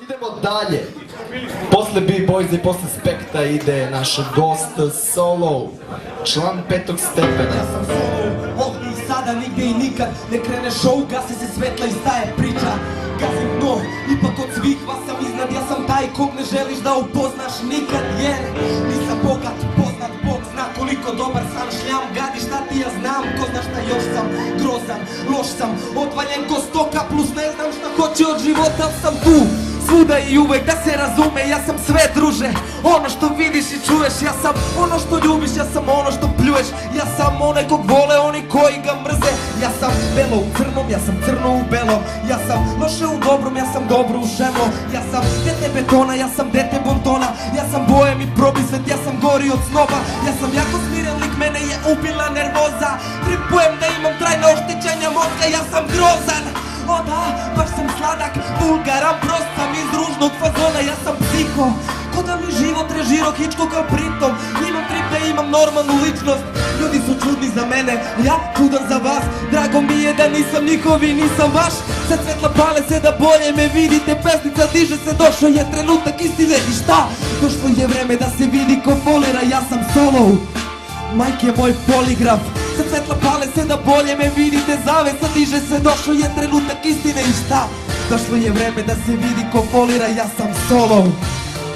Idemo dalje. Posle B-Boys i posle Spekta ide naš gost Solo, član 5. stepena. Ja sam Solo, ovdje i sada, nigdje i nikad. Ne krene show, gasi se svetla i staje priča. Gazim dno, ipak od svih vas sam iznad. Ja sam taj kog ne želiš da upoznaš nikad. Jer nisam bogat, poznat Bog zna koliko dobar sam. Šljam, gadi šta ti ja znam. Ko zna šta još sam, grozan, loš sam, odvaljen ko stoka. Plus ne znam šta hoće od života, sam tu svuda i uvek, da se razume, ja sam sve druže. Ono što vidiš i čuješ, ja sam ono što ljubiš, ja sam ono što pljuješ. Ja sam onaj kog vole, oni koji ga mrze. Ja sam belo u crnom, ja sam crno u belom. Ja sam loše u dobrom, ja sam dobro u šemlo. Ja sam dete betona, ja sam dete bontona. Ja sam bojem i probisvet, ja sam gori od snoba. Ja sam jako smiren lik, mene je ubila nervoza. Tripujem da imam trajne oštećenja mozga, ja sam grozan. O da, baš sam sladak, vulgaran, prost sam iz ružnog fazona. Ja sam psiho, ko da mi život režiro Hitchcock, al pritom imam trip da imam normalnu ličnost. Ljudi su čudni za mene, ja čudan za vas. Drago mi je da nisam njihovi, nisam vaš. Sad svetla pale se da bolje me vidite. Pesnica diže se, došao je trenutak istine. I šta? Došlo je vreme da se vidi ko folira. Ja sam Solo, majke moj poligraf. Sad svetla pale se da bolje me vidite. Zavesa diže se, došao je trenutak istine. I šta? Došlo je vreme da se vidi ko folira. Ja sam Solo,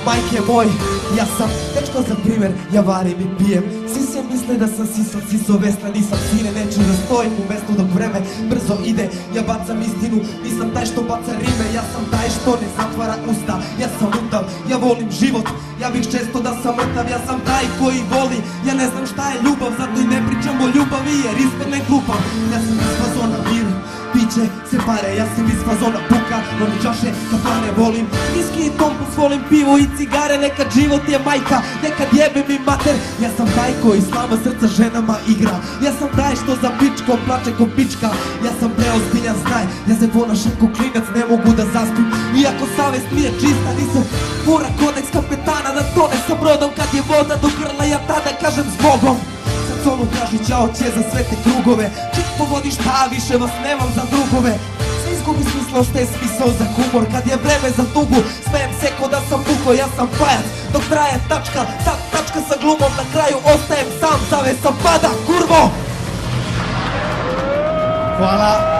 majke moj, ja sam dečko za primer, ja varim i pijem. Svi se misle da sam siso vesna, nisam sine, neću da stojim u mestu dok vreme brzo ide. Ja bacam istinu, nisam taj što baca rime, ja sam taj što ne zatvara usta. Ja sam utav, ja volim život, ja bih često da sam mrtav. Ja sam taj koji voli, ja ne znam šta je ljubav, zato i ne pričam o ljubavi jer ispod ne glupam. Ja sam iz fazona mir, piće se pare, ja sam iz fazona buka, oni čaše kafane volim. Viski i tompus volim, pivo i cigare, nekad život je majka, nekad jebe mi mater. Ja sam taj koji slama srca ženama igra, ja sam taj što za pičkom plače ko pička. Ja sam preozbiljan znaj, ja se ponašam ko klinac, ne mogu da zaspim. Iako savest mi je čista, nisam fura kodeks kapetana da tone sa brodom. Kad je voda do grla ja tada kažem zbogom. Solo traži ćao će za sve te krugove. Čik pogodi šta, više vas nemam za drugove. Sve izgubi smisla, ostaje smisao za humor. Kad je vreme za tugu, smijem se ko da sam puko. Ja sam pajac, dok traje tačka, sad tačka sa glumom. Na kraju ostajem sam, zavesa pada, kurvo. Hvala.